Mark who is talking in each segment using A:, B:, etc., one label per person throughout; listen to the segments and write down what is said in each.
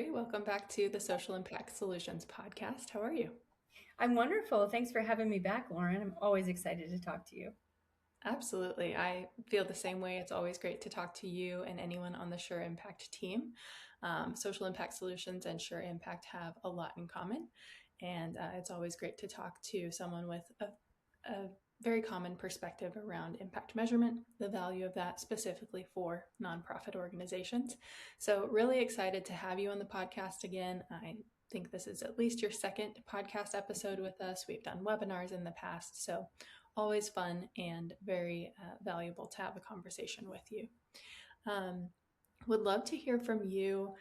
A: Sheri. Welcome back to the Social Impact Solutions podcast. How are you?
B: I'm wonderful. Thanks for having me back, Lauren. I'm always excited to talk to you.
A: Absolutely. I feel the same way. It's always great to talk to you and anyone on the Sure Impact team. Social Impact Solutions and Sure Impact have a lot in common. And it's always great to talk to someone with a very common perspective around impact measurement, the value of that specifically for nonprofit organizations. So, really excited to have you on the podcast again. I think this is at least your second podcast episode with us. We've done webinars in the past. So, always fun and very valuable to have a conversation with you. Um, would love to hear from you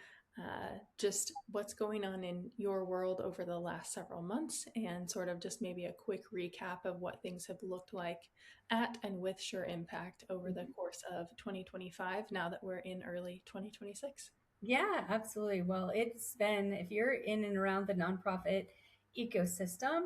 A: just what's going on in your world over the last several months and sort of just maybe a quick recap of what things have looked like at and with Sure Impact over the course of 2025 now that we're in early 2026.
B: Yeah, absolutely. Well, it's been, if you're in and around the nonprofit ecosystem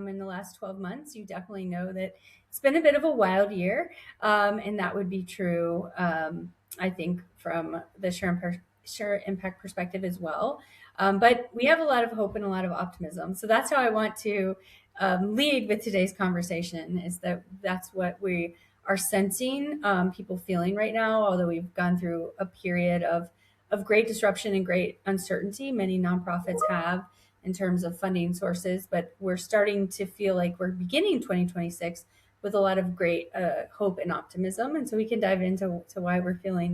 B: in the last 12 months, you definitely know that it's been a bit of a wild year. And that would be true, I think, from the Sure Impact perspective as well. But we have a lot of hope and a lot of optimism. So that's how I want to lead with today's conversation, is that that's what we are sensing people feeling right now, although we've gone through a period of great disruption and great uncertainty. Many nonprofits have in terms of funding sources, but we're starting to feel like we're beginning 2026 with a lot of great hope and optimism. And so we can dive into why we're feeling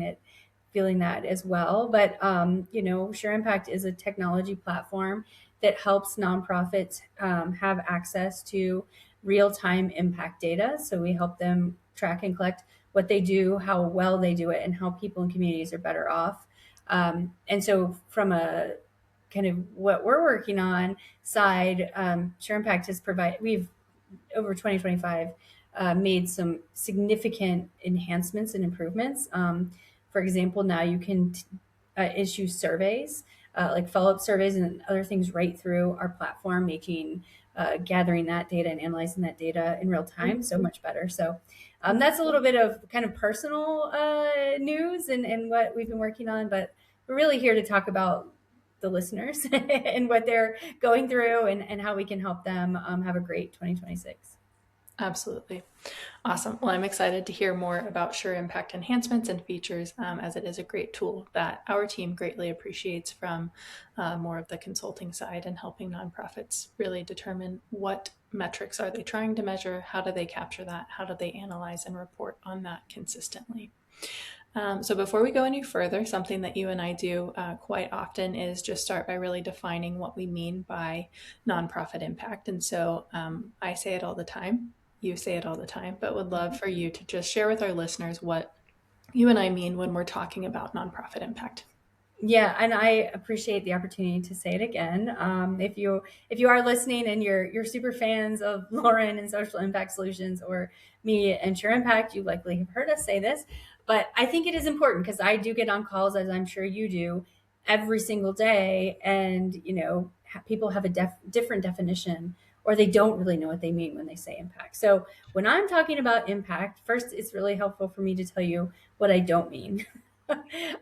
B: that as well. But Sure Impact is a technology platform that helps nonprofits have access to real-time impact data. So we help them track and collect what they do, how well they do it, and how people and communities are better off. And so from a kind of what we're working on side, Share Impact has we've over 2025 made some significant enhancements and improvements. For example, now you can issue surveys, like follow-up surveys and other things right through our platform, making gathering that data and analyzing that data in real time so much better. So that's a little bit of kind of personal news and what we've been working on, but we're really here to talk about the listeners and what they're going through and how we can help them have a great 2026.
A: Absolutely. Awesome. Well, I'm excited to hear more about Sure Impact enhancements and features as it is a great tool that our team greatly appreciates from more of the consulting side and helping nonprofits really determine what metrics are they trying to measure, how do they capture that, how do they analyze and report on that consistently. So before we go any further, something that you and I do quite often is just start by really defining what we mean by nonprofit impact. And so I say it all the time, you say it all the time, but would love for you to just share with our listeners what you and I mean when we're talking about nonprofit impact.
B: Yeah, and I appreciate the opportunity to say it again. If you are listening and you're super fans of Lauren and Social Impact Solutions or me and Sure Impact, you likely have heard us say this. But I think it is important because I do get on calls, as I'm sure you do, every single day, and people have a different definition, or they don't really know what they mean when they say impact. So when I'm talking about impact, first, it's really helpful for me to tell you what I don't mean.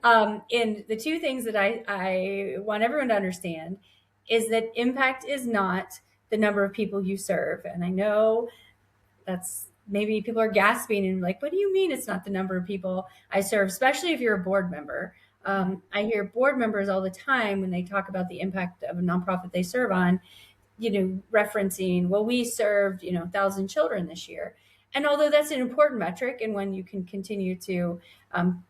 B: And the two things that I want everyone to understand is that impact is not the number of people you serve. And I know that's maybe people are gasping and like, what do you mean it's not the number of people I serve, especially if you're a board member? I hear board members all the time when they talk about the impact of a nonprofit they serve on, referencing, well, we served, 1,000 children this year. And although that's an important metric and one you can continue to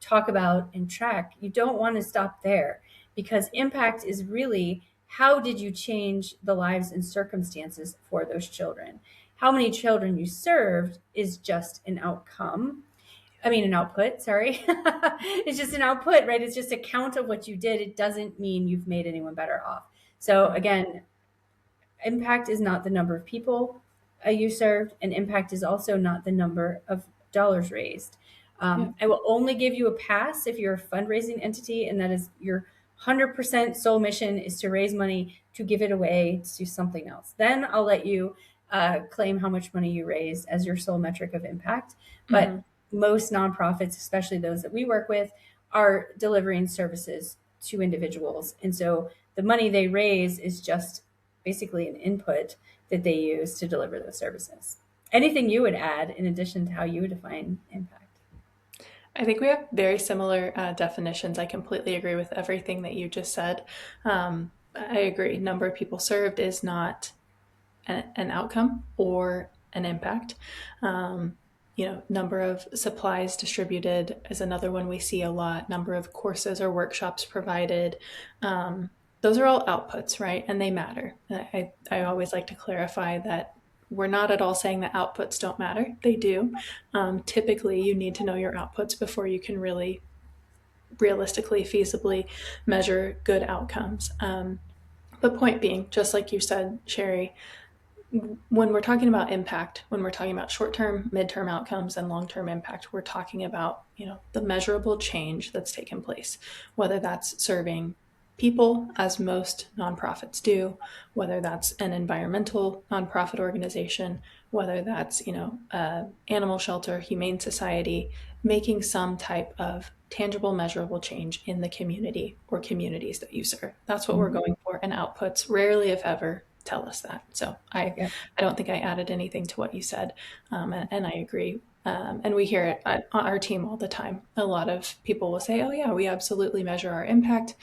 B: talk about and track, you don't want to stop there, because impact is really, how did you change the lives and circumstances for those children? How many children you served is just an outcome. I mean, an output, sorry. It's just an output, right? It's just a count of what you did. It doesn't mean you've made anyone better off. So again, impact is not the number of people you served, and impact is also not the number of dollars raised. I will only give you a pass if you're a fundraising entity, and that is your 100% sole mission is to raise money to give it away to something else. Then I'll let you claim how much money you raised as your sole metric of impact. But most nonprofits, especially those that we work with, are delivering services to individuals. And so the money they raise is just basically an input that they use to deliver those services. Anything you would add in addition to how you would define impact?
A: I think we have very similar definitions. I completely agree with everything that you just said. I agree. Number of people served is not an outcome or an impact. Number of supplies distributed is another one we see a lot. Number of courses or workshops provided. Those are all outputs, right? And they matter. I always like to clarify that we're not at all saying that outputs don't matter. They do. Typically, you need to know your outputs before you can really realistically, feasibly measure good outcomes. But point being, just like you said, Sheri, when we're talking about impact, when we're talking about short-term, mid-term outcomes and long-term impact, we're talking about, the measurable change that's taken place, whether that's serving people, as most nonprofits do, whether that's an environmental nonprofit organization, whether that's, animal shelter, humane society, making some type of tangible, measurable change in the community or communities that you serve. That's what we're going for. And outputs rarely, if ever, tell us that. So
B: Yeah.
A: I don't think I added anything to what you said, and I agree. And we hear it on our team all the time. A lot of people will say, "Oh yeah, we absolutely measure our impact.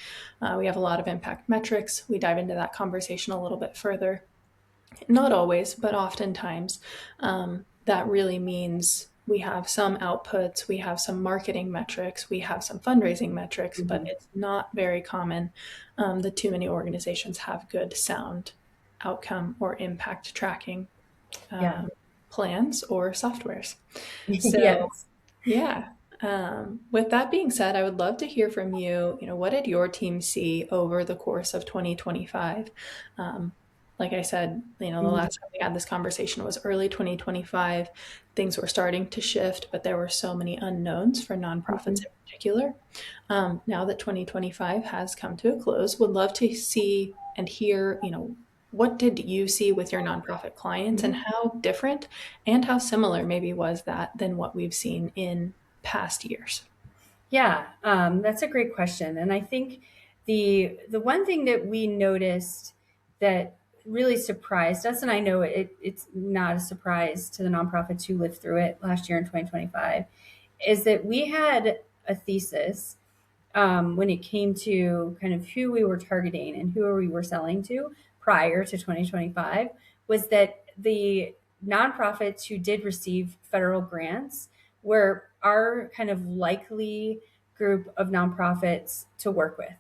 A: We have a lot of impact metrics." We dive into that conversation a little bit further. Not always, but oftentimes, that really means we have some outputs, we have some marketing metrics, we have some fundraising metrics, but it's not very common that too many organizations have good, sound outcome or impact tracking
B: Yeah.
A: plans or softwares. So,
B: Yes.
A: yeah. With that being said, I would love to hear from you. What did your team see over the course of 2025? Like I said, the
B: Mhm.
A: last time we had this conversation was early 2025. Things were starting to shift, but there were so many unknowns for nonprofits
B: Mhm.
A: in particular. Now that 2025 has come to a close, would love to see and hear, what did you see with your nonprofit clients and
B: Mhm.
A: how different and how similar maybe was that than what we've seen in past years?
B: Yeah, that's a great question, and I think the one thing that we noticed that really surprised us, and I know it's not a surprise to the nonprofits who lived through it last year in 2025, is that we had a thesis when it came to kind of who we were targeting and who we were selling to prior to 2025 was that the nonprofits who did receive federal grants were our kind of likely group of nonprofits to work with.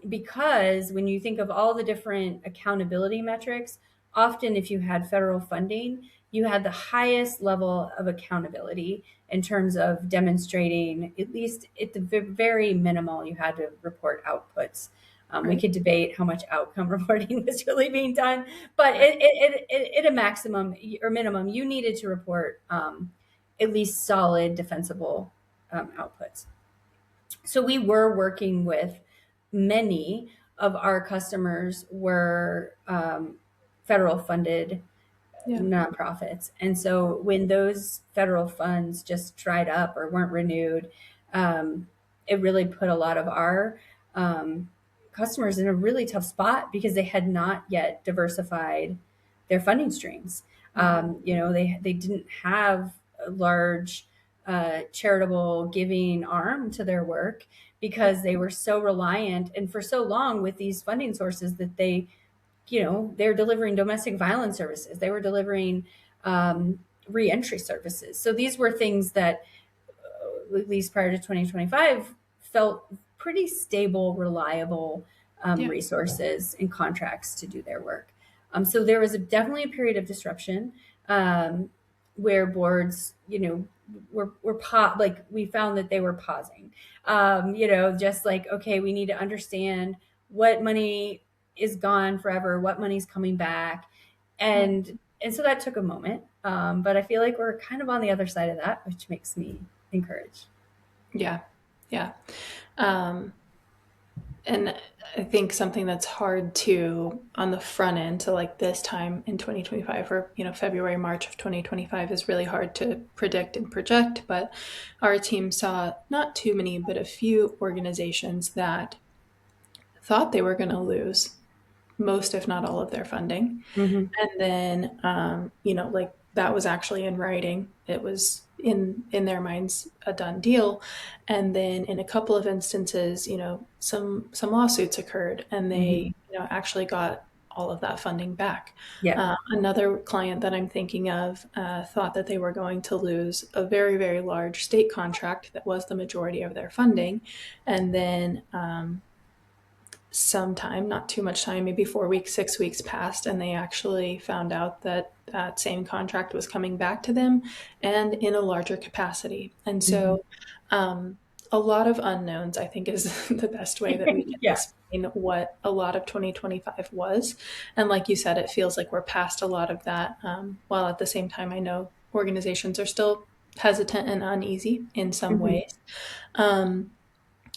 B: Because when you think of all the different accountability metrics, often if you had federal funding, you had the highest level of accountability in terms of demonstrating, at least at the very minimal, you had to report outputs. We
A: Right.
B: could debate how much outcome reporting was really being done, but
A: Right.
B: at a maximum or minimum, you needed to report at least solid, defensible outputs. So we were working with many of our customers were federal funded
A: Yeah.
B: nonprofits. And so when those federal funds just dried up or weren't renewed, um, it really put a lot of our um, customers in a really tough spot because they had not yet diversified their funding streams.
A: Mhm.
B: They didn't have a large charitable giving arm to their work because they were so reliant and for so long with these funding sources that they're delivering domestic violence services. They were delivering reentry services. So these were things that, at least prior to 2025, felt pretty stable, reliable
A: Yeah.
B: resources and contracts to do their work. So there was definitely a period of disruption where boards, like we found that they were pausing. Just like, okay, we need to understand what money is gone forever, what money's coming back,
A: Yeah.
B: and so that took a moment. But I feel like we're kind of on the other side of that, which makes me encouraged.
A: Yeah. Yeah. Um, and I think something that's hard to on the front end to like this time in 2025 or February, March of 2025 is really hard to predict and project. But our team saw not too many, but a few organizations that thought they were going to lose most, if not all, of their funding.
B: Mm-hmm.
A: And then, like that was actually in writing. It was in their minds a done deal. And then in a couple of instances, some lawsuits occurred, and
B: Mm-hmm.
A: they actually got all of that funding back.
B: Yeah.
A: Another client that I'm thinking of thought that they were going to lose a very, very large state contract that was the majority of their funding, and then sometime, not too much time, maybe 4 weeks, 6 weeks passed, and they actually found out that that same contract was coming back to them and in a larger capacity. And
B: Mm-hmm.
A: so, um, a lot of unknowns, I think, is the best way that we can
B: Yeah.
A: explain what a lot of 2025 was. And like you said, it feels like we're past a lot of that, while at the same time, I know organizations are still hesitant and uneasy in some
B: Mm-hmm.
A: ways. Um,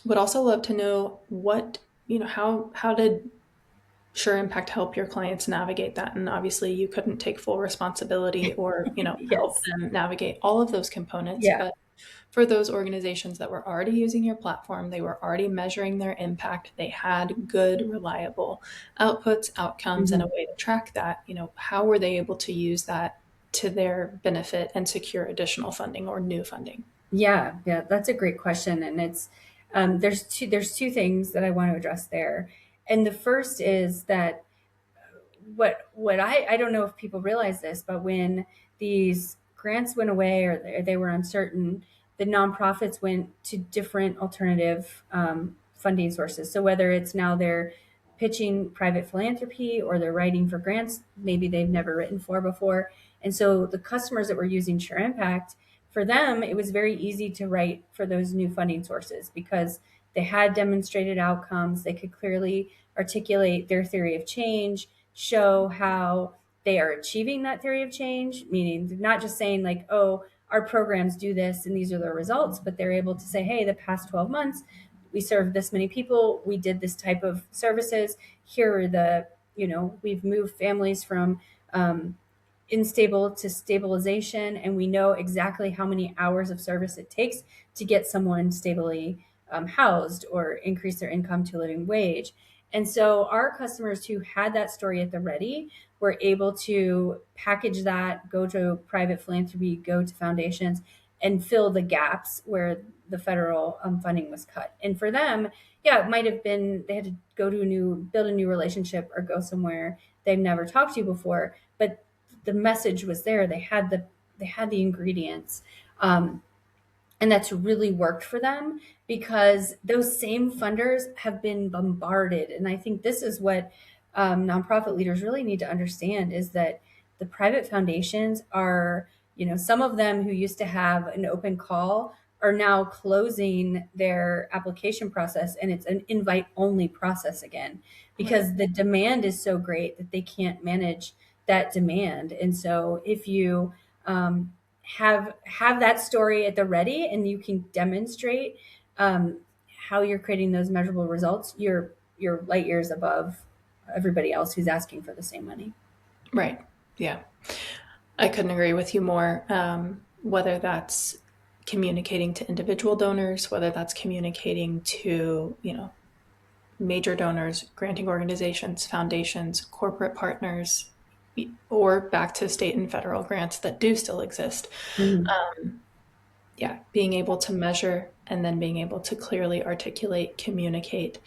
A: would also love to know how did Sure Impact help your clients navigate that? And obviously, you couldn't take full responsibility or help
B: Yes.
A: them navigate all of those components.
B: Yeah.
A: But for those organizations that were already using your platform, they were already measuring their impact. They had good, reliable outputs, outcomes, and
B: Mm-hmm.
A: a way to track that. How were they able to use that to their benefit and secure additional funding or new funding?
B: Yeah, yeah, that's a great question, and it's there's two things that I want to address there, and the first is that what I don't know if people realize this, but when these grants went away or they were uncertain, the nonprofits went to different alternative funding sources. So whether it's now they're pitching private philanthropy or they're writing for grants maybe they've never written for before, and so the customers that were using Sure Impact, for them it was very easy to write for those new funding sources because they had demonstrated outcomes. They could clearly articulate their theory of change, show how they are achieving that theory of change, meaning they're not just saying like, oh, our programs do this and these are the results, but they're able to say, hey, the past 12 months, we served this many people, we did this type of services. Here are we've moved families from unstable to stabilization, and we know exactly how many hours of service it takes to get someone stably housed or increase their income to a living wage. And so our customers who had that story at the ready were able to package that, go to private philanthropy, go to foundations, and fill the gaps where the federal funding was cut. And for them, yeah, it might have been they had to build a new relationship or go somewhere they've never talked to before, but the message was there. They had the ingredients, um, and that's really worked for them because those same funders have been bombarded. And I think this is what nonprofit leaders really need to understand is that the private foundations are, some of them who used to have an open call are now closing their application process and it's an invite only process again
A: Right.
B: because the demand is so great that they can't manage that demand. And so if you um, have that story at the ready and you can demonstrate um, how you're creating those measurable results, you're light years above everybody else who's asking for the same money.
A: Right. Yeah. I couldn't agree with you more. Whether that's communicating to individual donors, whether that's communicating to, major donors, granting organizations, foundations, corporate partners, or back to state and federal grants that do still exist.
B: Mhm.
A: Yeah, being able to measure and then being able to clearly articulate, communicate,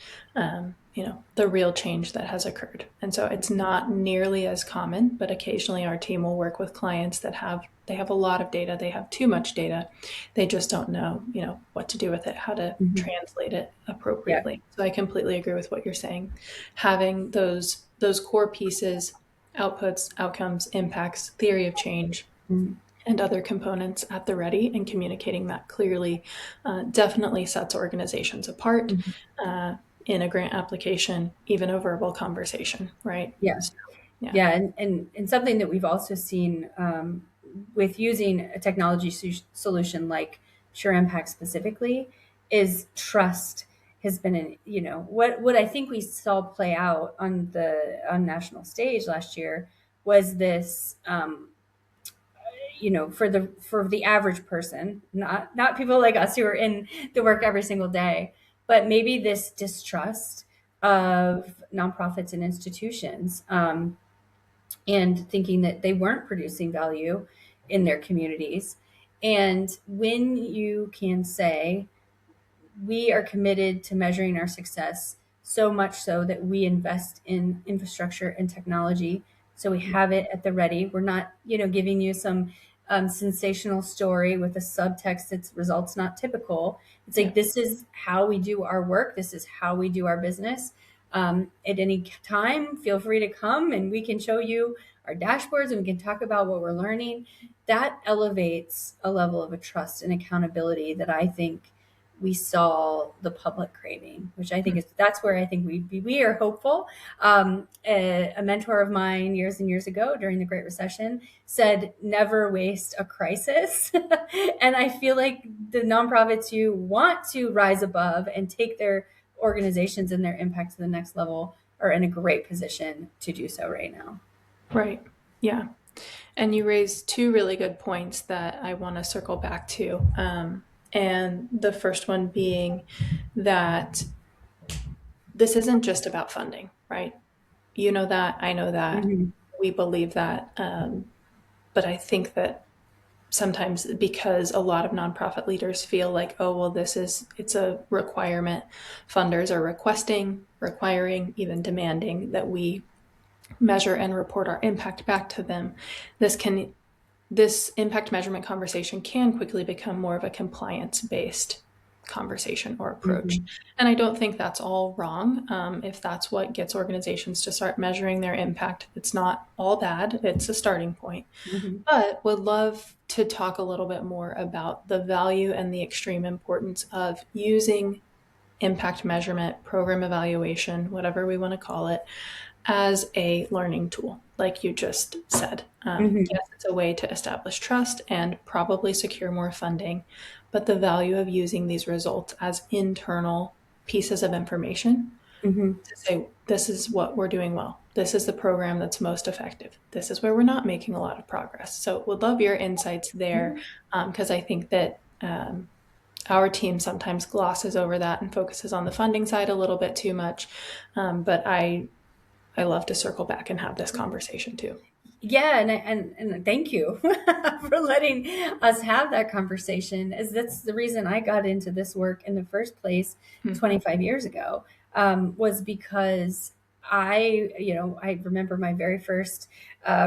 A: the real change that has occurred. And so it's not nearly as common, but occasionally our team will work with clients that have a lot of data, they have too much data, they just don't know, what to do with it, how to
B: Mhm.
A: translate it
B: Yeah.
A: appropriately. So I completely agree with what you're saying. Having those core pieces, outputs, outcomes, impacts, theory of change,
B: Mhm.
A: and other components at the ready and communicating that clearly definitely sets organizations apart
B: Mhm.
A: uh, in a grant application, even a verbal conversation, right?
B: Yeah.
A: So, yeah.
B: Yeah, and something that we've also seen with using a technology solution like Sure Impact specifically is trust has been what I think we saw play out on national stage last year was this for the average person, not people like us who are in the work every single day, but maybe this distrust of nonprofits and institutions, and thinking that they weren't producing value in their communities. And when you can say, we are committed to measuring our success, so much so that we invest in infrastructure and technology so we have it at the ready. We're not, giving you some sensational story with a subtext that's results not typical. It's
A: Yeah.
B: like, this is how we do our work, this is how we do our business. At any time, feel free to come and we can show you our dashboards and we can talk about what we're learning. That elevates a level of a trust and accountability that I think we saw the public craving, which I think is, that's where I think we are hopeful. A mentor of mine years and years ago during the Great Recession said, "Never waste a crisis," and I feel like the nonprofits who want to rise above and take their organizations and their impact to the next level are in a great position to do so right now.
A: Right. Yeah. And you raised two really good points that I want to circle back to. And the first one being that this isn't just about funding, right? You know that, I know that,
B: Mm-hmm.
A: we believe that. But I think that sometimes because a lot of nonprofit leaders feel like, oh, well, it's a requirement. Funders are requiring, even demanding that we measure and report our impact back to them. This impact measurement conversation can quickly become more of a compliance based conversation or approach.
B: Mm-hmm.
A: And I don't think that's all wrong. If that's what gets organizations to start measuring their impact, it's not all bad. It's a starting point.
B: Mm-hmm.
A: But would love to talk a little bit more about the value and the extreme importance of using impact measurement, program evaluation, whatever we want to call it, as a learning tool, like you just said.
B: Mm-hmm.
A: Yes, it's a way to establish trust and probably secure more funding, but the value of using these results as internal pieces of information
B: Mm-hmm.
A: to say, this is what we're doing well. This is the program that's most effective. This is where we're not making a lot of progress. So, would love your insights there because I think that our team sometimes glosses over that and focuses on the funding side a little bit too much. But I love to circle back and have this conversation too.
B: Yeah, and thank you for letting us have that conversation. As that's the reason I got into this work in the first place
A: Hmm.
B: 25 years ago, was because I remember my very first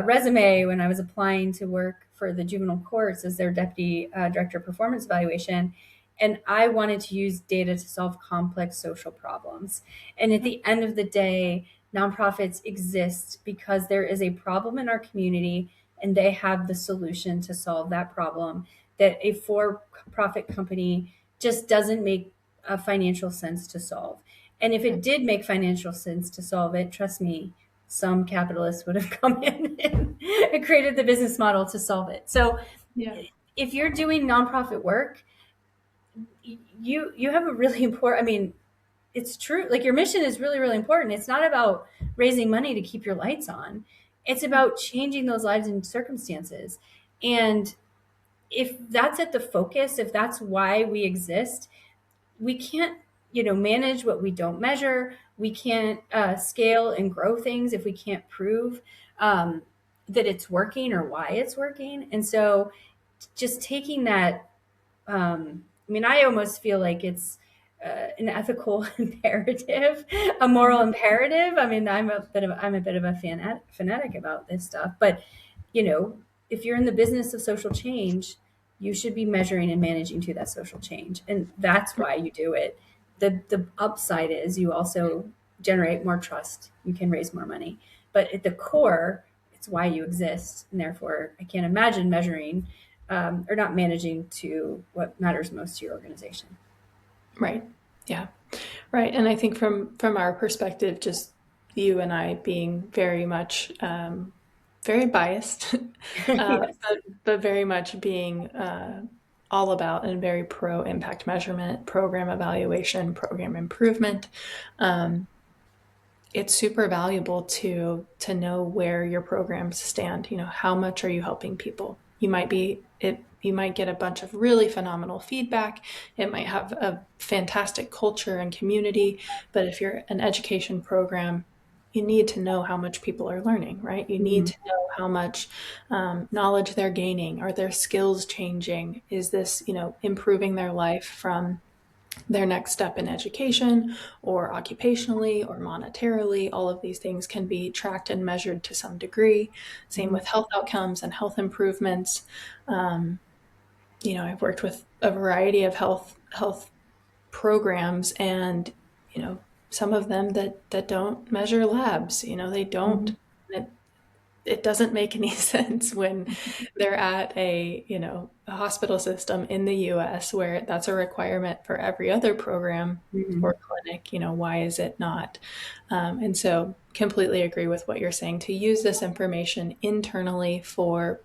B: resume when I was applying to work for the juvenile courts as their deputy director of performance evaluation. And I wanted to use data to solve complex social problems. And at the end of the day, nonprofits exist because there is a problem in our community and they have the solution to solve that problem that a for profit company just doesn't make a financial sense to solve. And if it did make financial sense to solve it, trust me, some capitalists would have come in and created the business model to solve it. So
A: Yeah.
B: if you're doing nonprofit work, you have a really important, I mean, it's true. Like, your mission is really, really important. It's not about raising money to keep your lights on. It's about changing those lives and circumstances. And if that's at the focus, if that's why we exist, we can't, manage what we don't measure. We can't scale and grow things if we can't prove that it's working or why it's working. And so just taking that, I mean, I almost feel like it's an ethical imperative, a moral imperative. I mean, I'm a bit of a fanatic about this stuff, but if you're in the business of social change, you should be measuring and managing to that social change, and that's why you do it. The upside is you also generate more trust. You can raise more money, but at the core, it's why you exist, and therefore, I can't imagine measuring or not managing to what matters most to your organization.
A: Right. Yeah. Right. And I think from our perspective, just you and I being very much very biased,
B: Yes.
A: but very much being all about and very pro impact measurement, program evaluation, program improvement. Um, it's super valuable to know where your programs stand. You know, how much are you helping people? You might be it you might get a bunch of really phenomenal feedback. It might have a fantastic culture and community, but if you're an education program, you need to know how much people are learning, right? You need
B: Mhm.
A: to know how much knowledge they're gaining. Are their skills changing? Is this, improving their life from their next step in education or occupationally or monetarily? All of these things can be tracked and measured to some degree. Same
B: Mhm.
A: with health outcomes and health improvements. Um, I've worked with a variety of health programs, and some of them that don't measure labs. They don't.
B: Mhm.
A: It doesn't make any sense when they're at a hospital system in the US where that's a requirement for every other program
B: Mhm.
A: or clinic. Why is it not? And so completely agree with what you're saying, to use this information internally for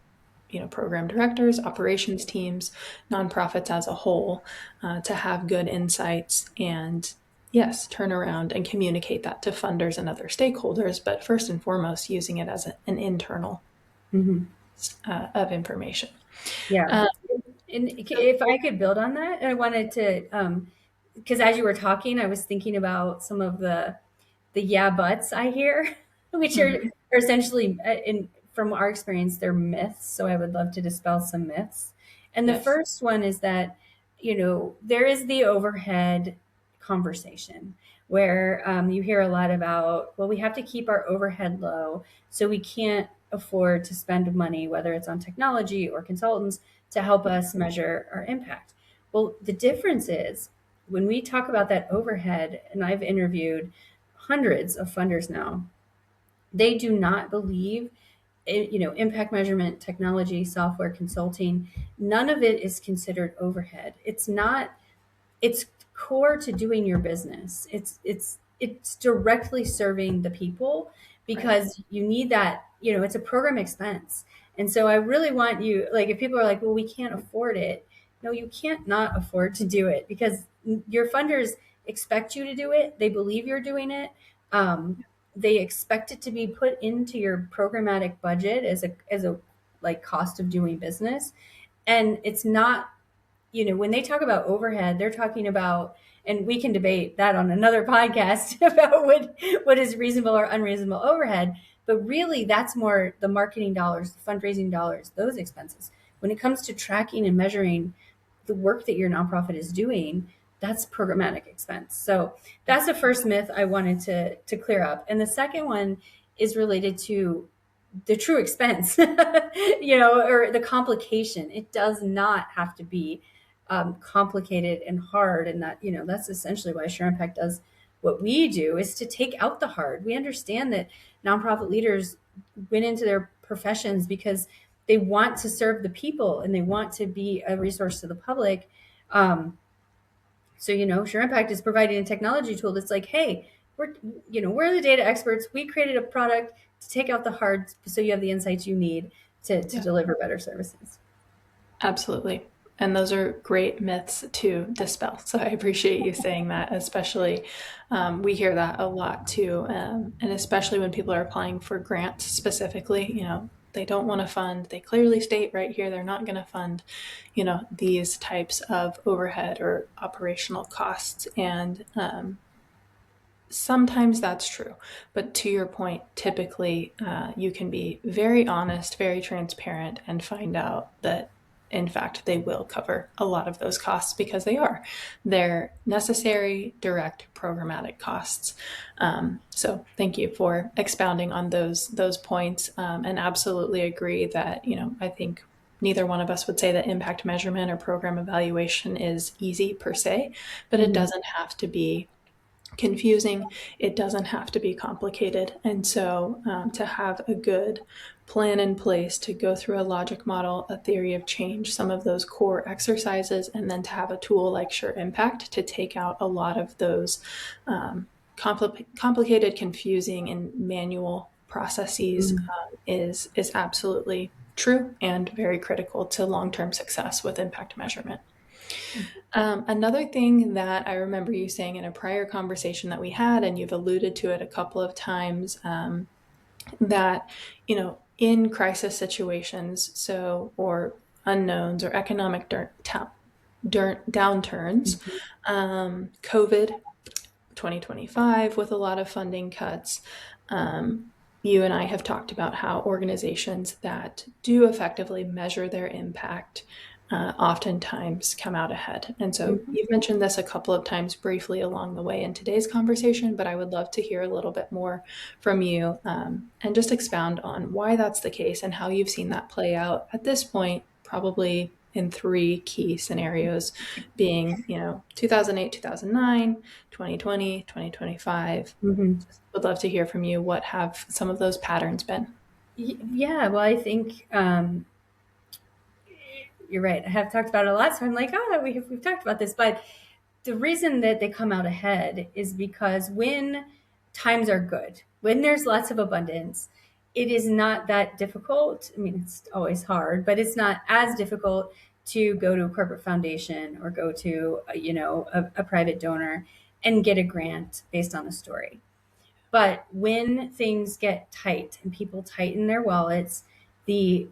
A: program directors, operations teams, nonprofits as a whole, to have good insights and, yes, turn around and communicate that to funders and other stakeholders, but first and foremost, using it as an internal
B: Mhm.
A: of information.
B: Yeah.
A: Um,
B: And
A: so,
B: if I could build on that, I wanted to, because as you were talking, I was thinking about some of the yeah buts I hear, which
A: mhm,
B: are essentially, in from our experience, they're myths. So I would love to dispel some myths. And the
A: yes,
B: first one is that, there is the overhead conversation where you hear a lot about, well, we have to keep our overhead low, so we can't afford to spend money, whether it's on technology or consultants, to help us measure our impact. Well, the difference is when we talk about that overhead, and I've interviewed hundreds of funders now, they do not believe impact measurement technology, software, consulting, none of it is considered overhead. It's not. It's core to doing your business. It's directly serving the people,
A: right,
B: because you need that. It's a program expense. And so I really want you, like, if people are like, well, we can't afford it, no, you can't not afford to do it, because your funders expect you to do it. They believe you're doing it. They expect it to be put into your programmatic budget as a like cost of doing business. And it's not, when they talk about overhead, they're talking about, and we can debate that on another podcast about what is reasonable or unreasonable overhead. But really, that's more the marketing dollars, the fundraising dollars, those expenses. When it comes to tracking and measuring the work that your nonprofit is doing, that's programmatic expense. So that's the first myth I wanted to clear up. And the second one is related to the true expense, or the complication. It does not have to be complicated and hard. And that's essentially why Share Impact does what we do, is to take out the hard. We understand that nonprofit leaders went into their professions because they want to serve the people and they want to be a resource to the public. So Share Impact is providing a technology tool that's like, hey, we're the data experts. We created a product to take out the hard, so you have the insights you need to
A: yeah,
B: deliver better services.
A: absolutely. And those are great myths to dispel. So I appreciate you saying that, especially we hear that a lot too. And especially when people are applying for grants specifically, they don't want to fund. They clearly state right here they're not going to fund, these types of overhead or operational costs. And sometimes that's true. But to your point, typically you can be very honest, very transparent, and find out that, in fact, they will cover a lot of those costs because they are. They're necessary, direct, programmatic costs. So thank you for expounding on those points, and absolutely agree that, I think neither one of us would say that impact measurement or program evaluation is easy per se, but it
B: Mhm.
A: doesn't have to be confusing. It doesn't have to be complicated. And so to have a good plan in place to go through a logic model, a theory of change, some of those core exercises, and then to have a tool like Sure Impact to take out a lot of those complicated, confusing, and manual processes
B: Mhm.
A: is absolutely true and very critical to long-term success with impact measurement. Another thing that I remember you saying in a prior conversation that we had, and you've alluded to it a couple of times, that in crisis situations, or unknowns or economic downturns,
B: Mhm.
A: COVID 2025 with a lot of funding cuts. Um, you and I have talked about how organizations that do effectively measure their impact oftentimes come out ahead. And so
B: Mhm.
A: you've mentioned this a couple of times briefly along the way in today's conversation, but I would love to hear a little bit more from you and just expound on why that's the case and how you've seen that play out at this point, probably in three key scenarios being, 2008, 2009, 2020, 2025.
B: Mhm.
A: Just would love to hear from you. What have some of those patterns been?
B: Yeah, well, I think you're right. I have talked about it a lot, so I'm like, oh, we've talked about this. But the reason that they come out ahead is because when times are good, when there's lots of abundance, it is not that difficult. I mean, it's always hard, but it's not as difficult to go to a corporate foundation or go to a private donor and get a grant based on a story. But when things get tight and people tighten their wallets, the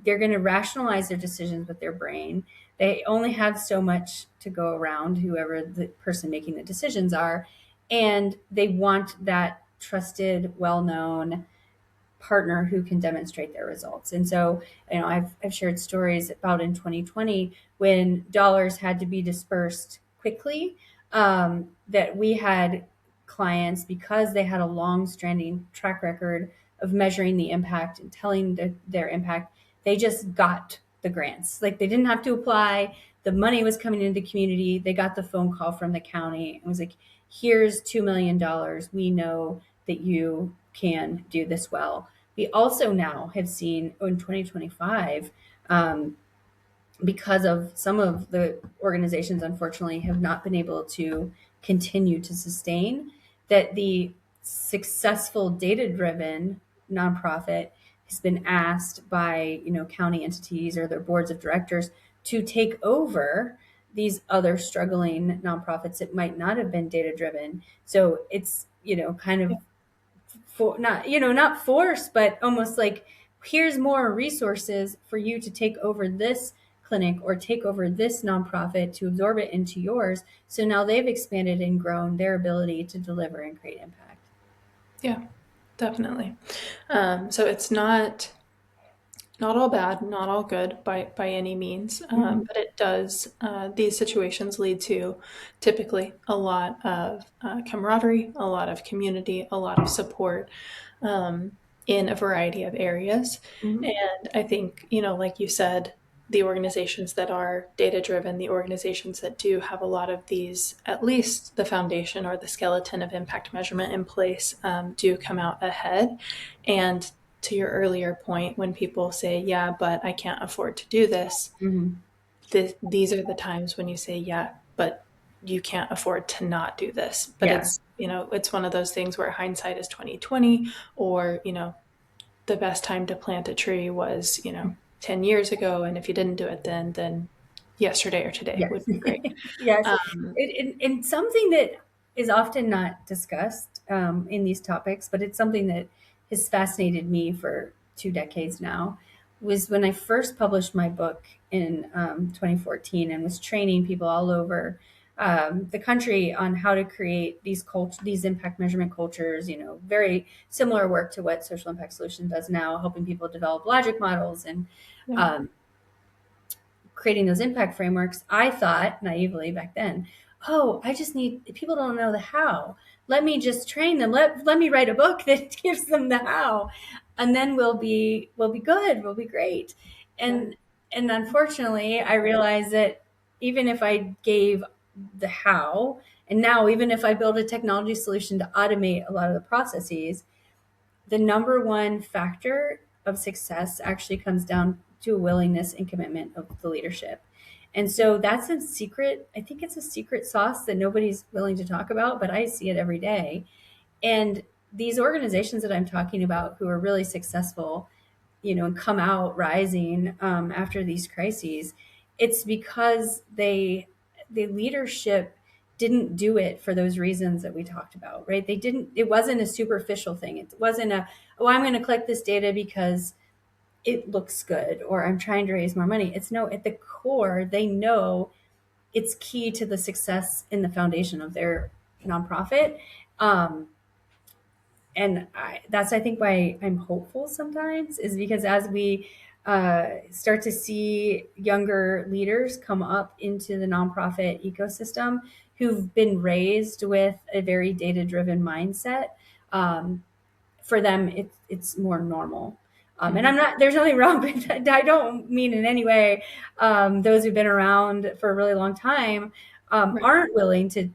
B: they're going to rationalize their decisions with their brain. They only have so much to go around, whoever the person making the decisions are, and they want that trusted, well-known partner who can demonstrate their results. And so, I've shared stories about in 2020 when dollars had to be dispersed quickly, that we had clients, because they had a long-standing track record of measuring the impact and telling their impact, they just got the grants. Like, they didn't have to apply. The money was coming into the community. They got the phone call from the county. It was like, here's $2 million. We know that you can do this well. We also now have seen in 2025, um, because of some of the organizations, unfortunately, have not been able to continue to sustain, that the successful data driven nonprofit has been asked by county entities or their boards of directors to take over these other struggling nonprofits that might not have been data driven. So it's kind of
A: Yeah.
B: for not not force, but almost like, here's more resources for you to take over this clinic or take over this nonprofit to absorb it into yours. So now they've expanded and grown their ability to deliver and create impact.
A: Yeah, definitely. So it's not all bad, not all good by any means,
B: Mhm.
A: but it does. These situations lead to typically a lot of camaraderie, a lot of community, a lot of support um, in a variety of areas.
B: Mhm.
A: And I think, like you said, the organizations that are data driven, the organizations that do have a lot of these, at least the foundation or the skeleton of impact measurement in place, do come out ahead. And to your earlier point, when people say, yeah, but I can't afford to do this,
B: Mhm.
A: these are the times when you say, yeah, but you can't afford to not do this. But
B: Yeah.
A: it's one of those things where hindsight is 2020, or, the best time to plant a tree was, 10 years ago. And if you didn't do it then yesterday or today
B: Yes.
A: would be great.
B: Yes.
A: Um,
B: And something that is often not discussed in these topics, but it's something that has fascinated me for 2 decades now, was when I first published my book in 2014 and was training people all over the country on how to create these impact measurement cultures. Very similar work to what Social Impact Solution does now, helping people develop logic models and
A: yeah,
B: um, creating those impact frameworks. I thought naively back then, oh, I just need, people don't know the how. Let me just train them. Let me write a book that gives them the how, and then we'll be good. We'll be great.
A: yeah,
B: And unfortunately, I realized that even if I gave the how, and now even if I build a technology solution to automate a lot of the processes, the number one factor of success actually comes down to a willingness and commitment of the leadership. And so that's a secret. I think it's a secret sauce that nobody's willing to talk about, but I see it every day. And these organizations that I'm talking about who are really successful, and come out rising after these crises, it's because the leadership didn't do it for those reasons that we talked about, right? It wasn't a superficial thing. It wasn't oh, I'm going to collect this data because it looks good or I'm trying to raise more money. It's no, at the core, they know it's key to the success in the foundation of their nonprofit. Um, and that's I think why I'm hopeful sometimes is because as we start to see younger leaders come up into the nonprofit ecosystem who've been raised with a very data driven mindset, um, for them it's more normal. And
A: Mhm.
B: I'm not, there's nothing wrong with that. I don't mean in any way those who've been around for a really long time
A: Right.
B: aren't willing to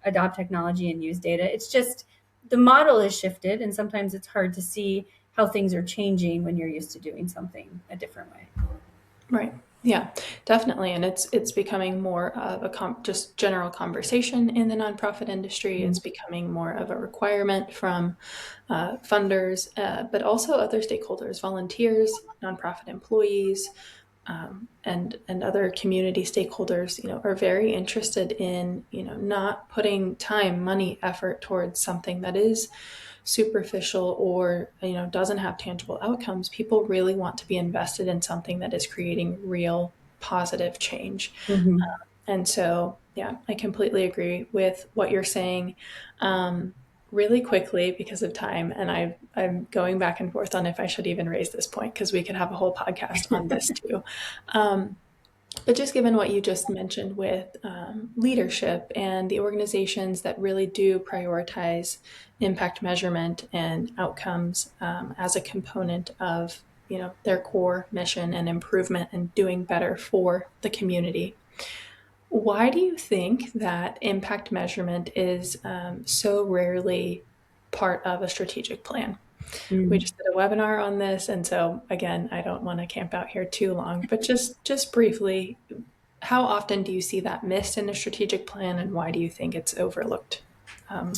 B: adopt technology and use data. It's just the model is shifted, and sometimes it's hard to see how things are changing when you're used to doing something a different way.
A: Right. Yeah, definitely. And it's becoming more of a just general conversation in the nonprofit industry.
B: Mm-hmm.
A: It's becoming more of a requirement from funders, but also other stakeholders, volunteers, nonprofit employees, and other community stakeholders. Are very interested in not putting time, money, effort towards something that is superficial or doesn't have tangible outcomes. People really want to be invested in something that is creating real positive change.
B: Mm-hmm.
A: And so, yeah, I completely agree with what you're saying. Really quickly, because of time, and I'm going back and forth on if I should even raise this point because we could have a whole podcast on this too. Um, but just given what you just mentioned with leadership and the organizations that really do prioritize impact measurement and outcomes as a component of their core mission and improvement and doing better for the community, why do you think that impact measurement is so rarely part of a strategic plan? We
B: Mm-hmm.
A: just did a webinar on this, and so again, I don't want to camp out here too long, but just briefly, how often do you see that missed in a strategic plan, and why do you think it's overlooked? Um,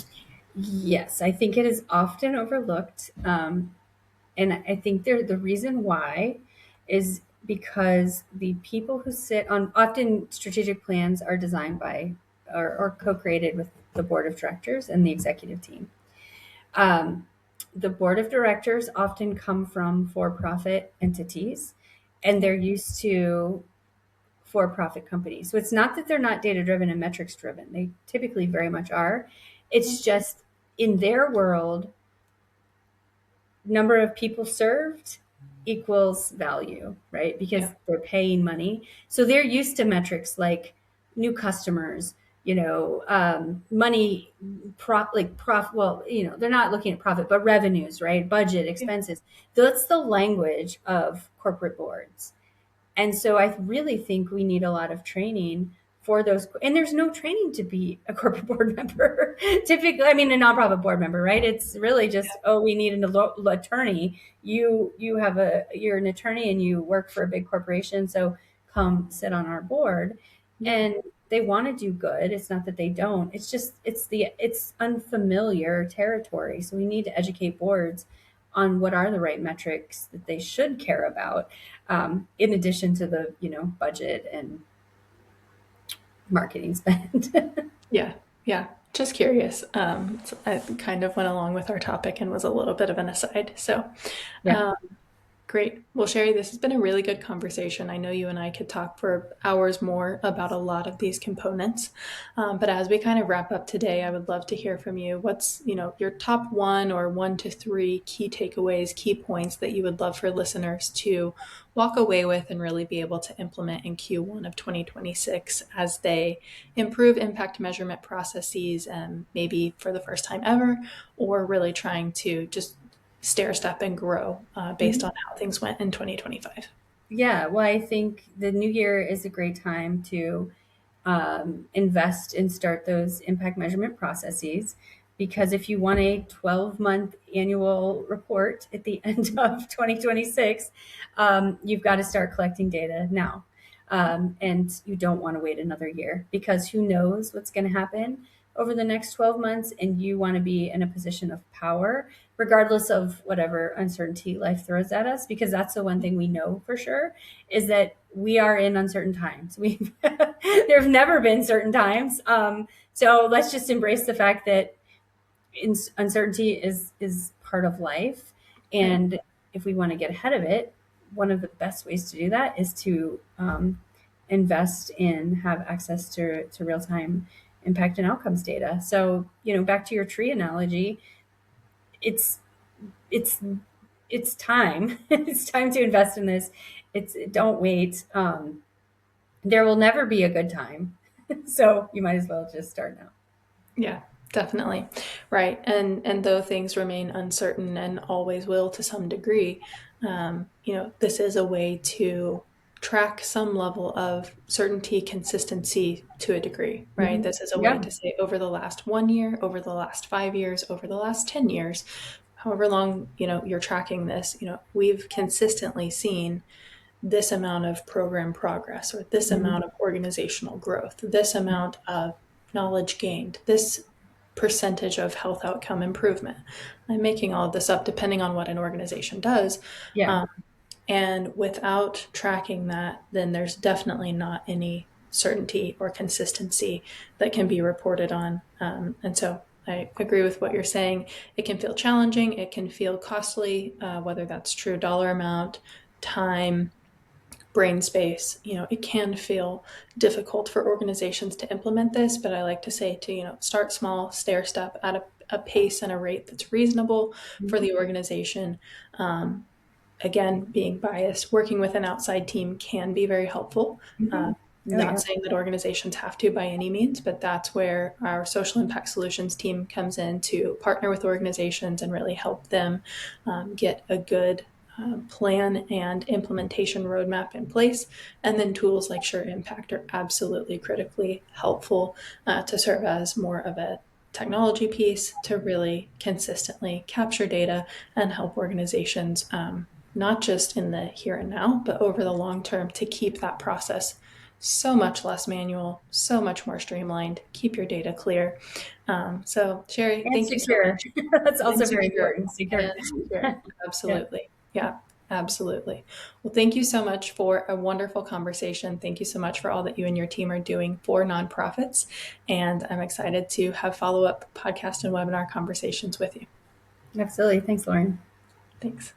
B: Yes, I think it is often overlooked. And I think the reason why is because the people who sit on, often strategic plans are designed by or co-created with the board of directors and the executive team. Um, the board of directors often come from for-profit entities, and they're used to for-profit companies. So it's not that they're not data-driven and metrics-driven. They typically very much are. It's just in their world, number of people served equals value, right? Because
A: yeah,
B: they're paying money. So they're used to metrics like new customers, money, well, they're not looking at profit, but revenues, right? Budget,
A: yeah,
B: expenses. That's the language of corporate boards. And so I really think we need a lot of training for those. And there's no training to be a corporate board member. Typically, I mean, a nonprofit board member, right? It's really just, oh, we need an attorney. You're an attorney and you work for a big corporation, so come sit on our board.
A: yeah,
B: And they want to do good. It's not that they don't. It's just it's unfamiliar territory. So we need to educate boards on what are the right metrics that they should care about, in addition to the budget and marketing spend.
A: yeah, yeah. Just curious. So I kind of went along with our topic and was a little bit of an aside. So,
B: Yeah.
A: um, great. Well, Sheri, this has been a really good conversation. I know you and I could talk for hours more about a lot of these components. But as we kind of wrap up today, I would love to hear from you. What's, your top one or 1 to 3 key takeaways, key points that you would love for listeners to walk away with and really be able to implement in Q1 of 2026 as they improve impact measurement processes and maybe for the first time ever, or really trying to just stair step and grow based
B: Mhm.
A: on how things went in 2025.
B: Yeah. Well, I think the new year is a great time to invest and start those impact measurement processes. Because if you want a 12-month annual report at the end of 2026, you've got to start collecting data now. And you don't want to wait another year because who knows what's going to happen over the next 12 months. And you want to be in a position of power, regardless of whatever uncertainty life throws at us, because that's the one thing we know for sure is that we are in uncertain times. We there have never been certain times. So let's just embrace the fact that uncertainty is part of life,
A: Right.
B: and if we want to get ahead of it, one of the best ways to do that is to invest in, have access to real time impact and outcomes data. So, back to your tree analogy, it's it's it's time. It's time to invest in this. It's don't wait. There will never be a good time, so you might as well just start now.
A: Yeah, definitely. Right. And though things remain uncertain and always will to some degree, this is a way to track some level of certainty, consistency to a degree, right?
B: Hmm.
A: This is a way
B: Yeah.
A: to say over the last 1 year, over the last 5 years, over the last 10 years, however long, you're tracking this, we've consistently seen this amount of program progress or this
B: Hmm.
A: amount of organizational growth, this amount of knowledge gained, this percentage of health outcome improvement. I'm making all of this up depending on what an organization does.
B: Yeah.
A: Um, and without tracking that, then there's definitely not any certainty or consistency that can be reported on. And so I agree with what you're saying. It can feel challenging, it can feel costly, whether that's true dollar amount, time, brain space. It can feel difficult for organizations to implement this, but I like to say to start small, stair step at a pace and a rate that's reasonable for
B: Hmm.
A: the organization. um, Again, being biased, working with an outside team can be very helpful.
B: Hmm.
A: uh,
B: Oh
A: Not
B: yeah.
A: saying that organizations have to by any means, but that's where our social impact solutions team comes in to partner with organizations and really help them get a good plan and implementation roadmap in place. And then tools like Sure Impact are absolutely critically helpful to serve as more of a technology piece to really consistently capture data and help organizations, not just in the here and now, but over the long term to keep that process so much less manual, so much more streamlined, keep your data clear. So, Sheri,
B: And
A: thank you so
B: secure.
A: much.
B: That's
A: And
B: also very
A: secure.
B: important. Secure.
A: And secure.
B: Yeah.
A: Absolutely. Yeah, absolutely. Well, thank you so much for a wonderful conversation. Thank you so much for all that you and your team are doing for nonprofits. And I'm excited to have follow up podcast and webinar conversations with you.
B: Absolutely. Thanks, Lauren.
A: Thanks.